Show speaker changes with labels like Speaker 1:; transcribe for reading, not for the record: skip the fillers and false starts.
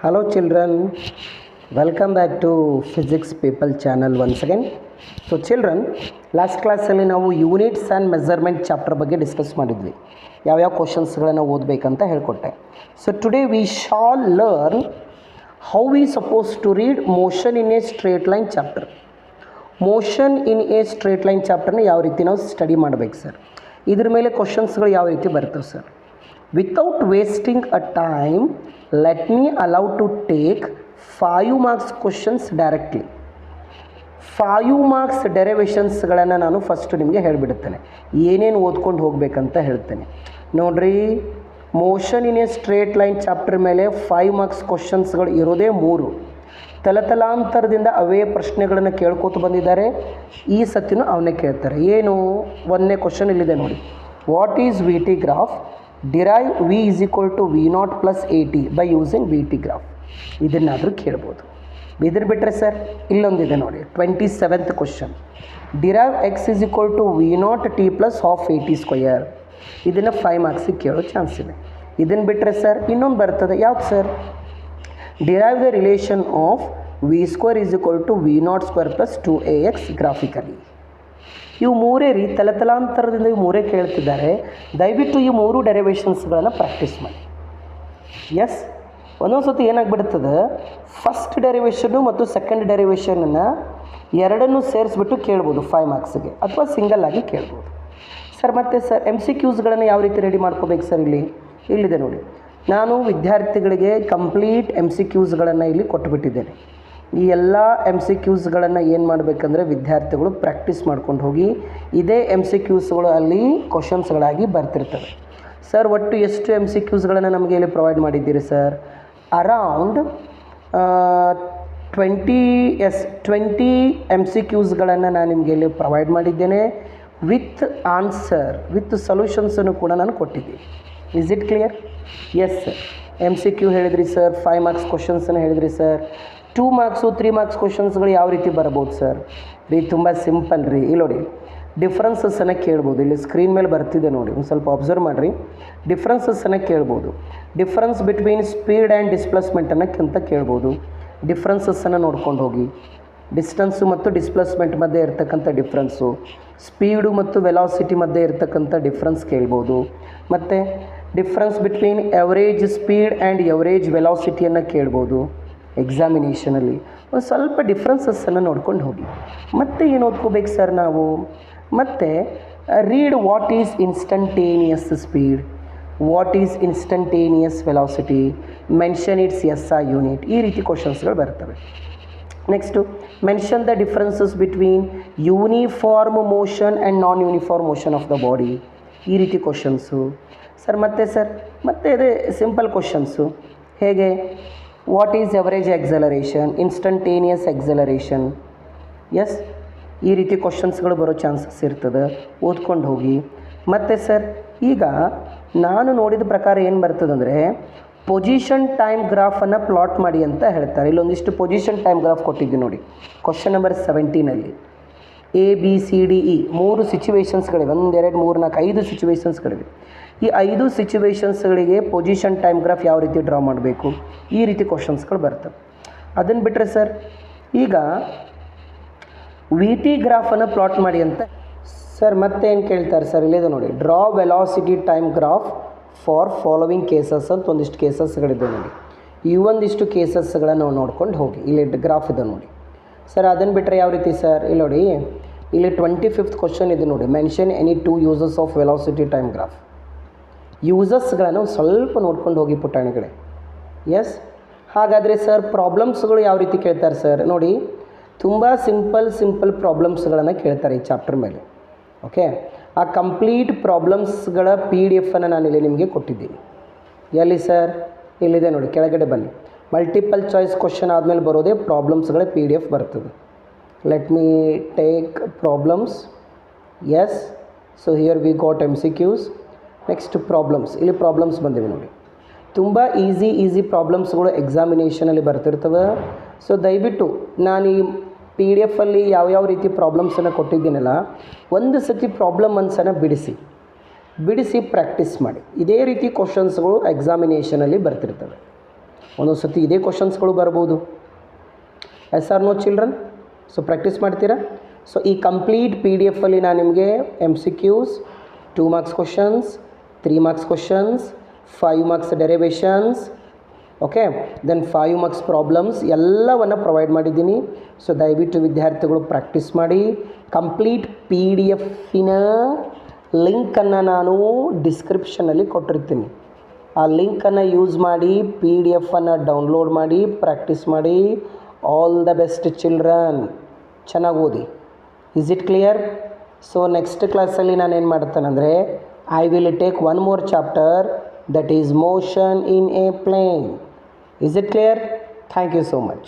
Speaker 1: Hello children, welcome back to Physics People channel once again. So children, last class ಅಲ್ಲಿ ನಾವು units and measurement chapter ಬಗ್ಗೆ discuss ಮಾಡಿದ್ವಿ. ಯಾವ್ಯಾವ ಕ್ವಶನ್ಸ್ಗಳನ್ನು ಓದಬೇಕಂತ ಹೇಳ್ಕೊಟ್ಟೆ. So today we shall learn how we suppose to read motion in a straight line chapter. Motion in a straight line ಚಾಪ್ಟರ್ನ ಯಾವ ರೀತಿ ನಾವು ಸ್ಟಡಿ ಮಾಡಬೇಕು ಸರ್, ಇದ್ರ ಮೇಲೆ ಕ್ವಶನ್ಸ್ಗಳು ಯಾವ ರೀತಿ ಬರ್ತವೆ sir. Without wasting a time, let me allow to take 5 marks questions directly. 5 marks ಡೆರಿವೇಷನ್ಸ್ಗಳನ್ನು ನಾನು ಫಸ್ಟ್ ನಿಮಗೆ ಹೇಳಿಬಿಡುತ್ತೇನೆ, ಏನೇನು ಓದ್ಕೊಂಡು ಹೋಗಬೇಕಂತ ಹೇಳ್ತೇನೆ. ನೋಡಿರಿ, motion in a straight line chapter ಮೇಲೆ 5 ಮಾರ್ಕ್ಸ್ ಕ್ವಶನ್ಸ್ಗಳು ಇರೋದೇ 3. ತಲತಲಾಂತರದಿಂದ ಅವೇ ಪ್ರಶ್ನೆಗಳನ್ನು ಕೇಳ್ಕೊತ ಬಂದಿದ್ದಾರೆ. ಈ ಸತಿನೂ ಅವನ್ನೇ ಕೇಳ್ತಾರೆ. ಏನು ಒಂದನೇ ಕ್ವಶನ್ ಇಲ್ಲಿದೆ ನೋಡಿ, what is V T graph? Derive v is equal to v0 plus at by using vt graph. ಇದನ್ನಾದರೂ ಕೇಳ್ಬೋದು. ಇದ್ರ ಬಿಟ್ಟರೆ ಸರ್ ಇಲ್ಲೊಂದಿದೆ ನೋಡಿ, 27th question, derive x is equal to v0 t plus half at square. ಇದನ್ನು 5 ಮಾರ್ಕ್ಸಿಗೆ ಕೇಳೋ chance ಇದೆ. ಇದನ್ನು ಬಿಟ್ಟರೆ sir ಇನ್ನೊಂದು ಬರ್ತದೆ, ಯಾವ್ದು sir? Derive the relation of v square is equal to v0 square plus 2ax graphically. ಇವು ಮೂರೇ ರೀ, ತಲತಲಾಂತರದಿಂದ ಇವು ಮೂರೇ ಕೇಳ್ತಿದ್ದಾರೆ. ದಯವಿಟ್ಟು ಈ 3 ಡೆರಿವೇಷನ್ಸ್ಗಳನ್ನು ಪ್ರಾಕ್ಟೀಸ್ ಮಾಡಿ. ಎಸ್, ಒಂದೊಂದು ಸತಿ ಏನಾಗ್ಬಿಡ್ತದೆ, ಫಸ್ಟ್ ಡೆರಿವೇಷನ್ನು ಮತ್ತು ಸೆಕೆಂಡ್ ಡೆರಿವೇಷನನ್ನು ಎರಡನ್ನೂ ಸೇರಿಸ್ಬಿಟ್ಟು ಕೇಳ್ಬೋದು 5 ಮಾರ್ಕ್ಸಿಗೆ, ಅಥವಾ ಸಿಂಗಲ್ ಆಗಿ ಕೇಳ್ಬೋದು ಸರ್. ಮತ್ತು ಸರ್ MCQಸ್ಗಳನ್ನು ಯಾವ ರೀತಿ ರೆಡಿ ಮಾಡ್ಕೋಬೇಕು ಸರ್? ಇಲ್ಲಿದೆ ನೋಡಿ, ನಾನು ವಿದ್ಯಾರ್ಥಿಗಳಿಗೆ ಕಂಪ್ಲೀಟ್ MCQಸ್ಗಳನ್ನು ಇಲ್ಲಿ ಕೊಟ್ಟುಬಿಟ್ಟಿದ್ದೇನೆ. ಈ ಎಲ್ಲ MCQಸ್ಗಳನ್ನು ಏನು ಮಾಡಬೇಕಂದ್ರೆ ವಿದ್ಯಾರ್ಥಿಗಳು ಪ್ರಾಕ್ಟೀಸ್ ಮಾಡ್ಕೊಂಡು ಹೋಗಿ, ಇದೇ MCQಸ್ಗಳು ಅಲ್ಲಿ ಕ್ವಶನ್ಸ್ಗಳಾಗಿ ಬರ್ತಿರ್ತವೆ. ಸರ್ ಒಟ್ಟು ಎಷ್ಟು MCQಸ್ಗಳನ್ನು ನಮಗೆ ಇಲ್ಲಿ ಪ್ರೊವೈಡ್ ಮಾಡಿದ್ದೀರಿ ಸರ್? ಅರೌಂಡ್ 20 MCQಸ್ಗಳನ್ನು ನಾನು ನಿಮಗೆ ಇಲ್ಲಿ ಪ್ರೊವೈಡ್ ಮಾಡಿದ್ದೇನೆ. ವಿತ್ ಆನ್ಸರ್, ವಿತ್ ಸೊಲ್ಯೂಷನ್ಸನ್ನು ಕೂಡ ನಾನು ಕೊಟ್ಟಿದ್ದೀನಿ. Is it clear? Yes sir. MCQ ಹೇಳಿದ್ರಿ ಸರ್, 5 ಮಾರ್ಕ್ಸ್ ಕ್ವಶನ್ಸನ್ನು ಹೇಳಿದ್ರಿ ಸರ್. 2 ಮಾರ್ಕ್ಸು 3 ಮಾರ್ಕ್ಸ್ ಕ್ವಶನ್ಸ್ಗಳು ಯಾವ ರೀತಿ ಬರ್ಬೋದು ಸರ್? ತುಂಬ ಸಿಂಪಲ್ ರೀ. ಇಲ್ಲಿ ನೋಡಿ, ಡಿಫ್ರೆನ್ಸಸ್ಸನ್ನು ಕೇಳ್ಬೋದು. ಇಲ್ಲಿ ಸ್ಕ್ರೀನ್ ಮೇಲೆ ಬರ್ತಿದೆ ನೋಡಿ, ಒಂದು ಸ್ವಲ್ಪ ಅಬ್ಸರ್ವ್ ಮಾಡಿರಿ. ಡಿಫ್ರೆನ್ಸಸ್ಸನ್ನು ಕೇಳ್ಬೋದು. ಡಿಫ್ರೆನ್ಸ್ ಬಿಟ್ವೀನ್ ಸ್ಪೀಡ್ ಆ್ಯಂಡ್ ಡಿಸ್ಪ್ಲೇಸ್ಮೆಂಟನ್ನು ಅಂತ ಕೇಳ್ಬೋದು. ಡಿಫ್ರೆನ್ಸಸ್ಸನ್ನು ನೋಡ್ಕೊಂಡು ಹೋಗಿ. ಡಿಸ್ಟೆನ್ಸು ಮತ್ತು ಡಿಸ್ಪ್ಲೇಸ್ಮೆಂಟ್ ಮಧ್ಯೆ ಇರ್ತಕ್ಕಂಥ ಡಿಫ್ರೆನ್ಸು, ಸ್ಪೀಡು ಮತ್ತು ವೆಲಾಸಿಟಿ ಮಧ್ಯೆ ಇರ್ತಕ್ಕಂಥ ಡಿಫ್ರೆನ್ಸ್ ಕೇಳ್ಬೋದು. ಮತ್ತು difference between average speed and average ವೆಲಾಸಿಟಿಯನ್ನು ಕೇಳ್ಬೋದು. ಎಕ್ಸಾಮಿನೇಷನಲ್ಲಿ ಒಂದು ಸ್ವಲ್ಪ ಡಿಫ್ರೆನ್ಸಸ್ಸನ್ನು ನೋಡ್ಕೊಂಡು ಹೋಗಿ. ಮತ್ತು ಏನು ಓದ್ಕೋಬೇಕು ಸರ್ ನಾವು? ಮತ್ತು read what is instantaneous speed, what is instantaneous velocity, mention its SI unit. ಈ ರೀತಿ ಕ್ವಶನ್ಸ್ಗಳು ಬರ್ತವೆ. Next, mention the differences between uniform motion and non uniform motion of the body. ಈ ರೀತಿ ಕ್ವಶನ್ಸು ಸರ್. ಮತ್ತೆ ಅದೇ ಸಿಂಪಲ್ ಕ್ವಶನ್ಸು. ಹೇಗೆ? What is average acceleration, instantaneous acceleration. Yes, ಈ ರೀತಿ ಕ್ವಶನ್ಸ್ಗಳು ಬರೋ ಚಾನ್ಸಸ್ ಇರ್ತದೆ, ಓದ್ಕೊಂಡು ಹೋಗಿ. ಮತ್ತು ಸರ್ ಈಗ ನಾನು ನೋಡಿದ ಪ್ರಕಾರ ಏನು ಬರ್ತದಂದರೆ, ಪೊಸಿಷನ್ ಟೈಮ್ ಗ್ರಾಫನ್ನು ಪ್ಲಾಟ್ ಮಾಡಿ ಅಂತ ಹೇಳ್ತಾರೆ. ಇಲ್ಲೊಂದಿಷ್ಟು ಪೊಸಿಷನ್ ಟೈಮ್ ಗ್ರಾಫ್ ಕೊಟ್ಟಿದ್ದೆ ನೋಡಿ, ಕ್ವಶನ್ ನಂಬರ್ 17ನಲ್ಲಿ. ABCDE 3 ಸಿಚುವೇಷನ್ಸ್ಗಳಿವೆ. 1 2 3 4 5 ಸಿಚುವೇಷನ್ಸ್ಗಳಿವೆ. ಈ 5 ಸಿಚುವೇಷನ್ಸ್ಗಳಿಗೆ ಪೊಸಿಷನ್ ಟೈಮ್ ಗ್ರಾಫ್ ಯಾವ ರೀತಿ ಡ್ರಾ ಮಾಡಬೇಕು, ಈ ರೀತಿ ಕ್ವಶನ್ಸ್ಗಳು ಬರ್ತವೆ. ಅದನ್ನು ಬಿಟ್ಟರೆ ಸರ್ ಈಗ VT ಗ್ರಾಫನ್ನು ಪ್ಲಾಟ್ ಮಾಡಿ ಅಂತ ಸರ್. ಮತ್ತೆ ಏನು ಕೇಳ್ತಾರೆ ಸರ್? ಇಲ್ಲಿದೆ ನೋಡಿ, draw velocity time graph for following cases ಅಂತ ಒಂದಿಷ್ಟು ಕೇಸಸ್ಗಳಿದೆ ನೋಡಿ. ಈ ಒಂದಿಷ್ಟು ಕೇಸಸ್ಗಳನ್ನು ನೋಡ್ಕೊಂಡು ಹೋಗಿ. ಇಲ್ಲಿ ಗ್ರಾಫ್ ಇದೆ ನೋಡಿ ಸರ್. ಅದನ್ನು ಬಿಟ್ಟರೆ ಯಾವ ರೀತಿ ಸರ್? ಇಲ್ಲಿ ನೋಡಿ, ಇಲ್ಲಿ 25th ಕ್ವಶನ್ ಇದೆ ನೋಡಿ, mention any 2 uses of velocity time graph. ಯೂಸಸ್ಗಳನ್ನು ಸ್ವಲ್ಪ ನೋಡ್ಕೊಂಡು ಹೋಗಿ ಪುಟಾಣಿಗಳೇ. ಎಸ್, ಹಾಗಾದರೆ ಸರ್ ಪ್ರಾಬ್ಲಮ್ಸ್ಗಳು ಯಾವ ರೀತಿ ಕೇಳ್ತಾರೆ ಸರ್? ನೋಡಿ, ತುಂಬ ಸಿಂಪಲ್ ಪ್ರಾಬ್ಲಮ್ಸ್ಗಳನ್ನು ಕೇಳ್ತಾರೆ ಈ ಚಾಪ್ಟರ್ ಮೇಲೆ. ಓಕೆ, ಆ ಕಂಪ್ಲೀಟ್ ಪ್ರಾಬ್ಲಮ್ಸ್ಗಳ PDF ನಾನು ಇಲ್ಲಿ ನಿಮಗೆ ಕೊಟ್ಟಿದ್ದೀನಿ. ಎಲ್ಲಿ ಸರ್? ಇಲ್ಲಿದೆ ನೋಡಿ, ಕೆಳಗಡೆ ಬನ್ನಿ. ಮಲ್ಟಿಪಲ್ ಚಾಯ್ಸ್ ಕ್ವಶನ್ ಆದಮೇಲೆ ಬರೋದೇ ಪ್ರಾಬ್ಲಮ್ಸ್ಗಳ PDF ಬರ್ತದೆ. Let me take problems. Yes, so here we got MCQs. Next problems. ಇಲ್ಲಿ ಪ್ರಾಬ್ಲಮ್ಸ್ ಬಂದಿವೆ ನೋಡಿ. ತುಂಬ ಈಸಿ ಪ್ರಾಬ್ಲಮ್ಸ್ಗಳು ಎಕ್ಸಾಮಿನೇಷನಲ್ಲಿ ಬರ್ತಿರ್ತವೆ. ಸೊ ದಯವಿಟ್ಟು ನಾನು ಈ PDF ಯಾವ್ಯಾವ ರೀತಿ ಪ್ರಾಬ್ಲಮ್ಸನ್ನು ಕೊಟ್ಟಿದ್ದೀನಲ್ಲ, ಒಂದು ಸತಿ ಪ್ರಾಬ್ಲಮ್ ಅನ್ಸನ್ನು ಬಿಡಿಸಿ ಪ್ರಾಕ್ಟೀಸ್ ಮಾಡಿ. ಇದೇ ರೀತಿ ಕ್ವಶನ್ಸ್ಗಳು ಎಕ್ಸಾಮಿನೇಷನಲ್ಲಿ ಬರ್ತಿರ್ತವೆ. ಒಂದೊಂದು ಸತಿ ಇದೇ ಕ್ವಶನ್ಸ್ಗಳು ಬರ್ಬೋದು. Yes or no children? So practice ಮಾಡ್ತೀರಾ? ಸೊ ಈ ಕಂಪ್ಲೀಟ್ ಪಿ ಡಿ ಎಫಲ್ಲಿ ನಾನು ನಿಮಗೆ M C Qs, 2 marks questions, 3 marks questions, 5 marks derivations, okay, then 5 marks problems ಎಲ್ಲವನ್ನು ಪ್ರೊವೈಡ್ ಮಾಡಿದ್ದೀನಿ. ಸೊ ದಯವಿಟ್ಟು ವಿದ್ಯಾರ್ಥಿಗಳು ಪ್ರಾಕ್ಟೀಸ್ ಮಾಡಿ. ಕಂಪ್ಲೀಟ್ ಪಿ ಡಿ ಎಫಿನ ಲಿಂಕನ್ನು ನಾನು ಡಿಸ್ಕ್ರಿಪ್ಷನಲ್ಲಿ ಕೊಟ್ಟಿರ್ತೀನಿ. ಆ ಲಿಂಕನ್ನು ಯೂಸ್ ಮಾಡಿ ಪಿ ಡಿ ಎಫನ್ನು ಡೌನ್ಲೋಡ್ ಮಾಡಿ ಪ್ರಾಕ್ಟೀಸ್ ಮಾಡಿ. All the best children. ಚೆನ್ನಾಗಿ ಓದಿ. Is it clear? So next ಕ್ಲಾಸಲ್ಲಿ ನಾನೇನು ಮಾಡ್ತೇನೆಂದರೆ I will take one more chapter, that is motion in a plane. Is it clear? Thank you so much.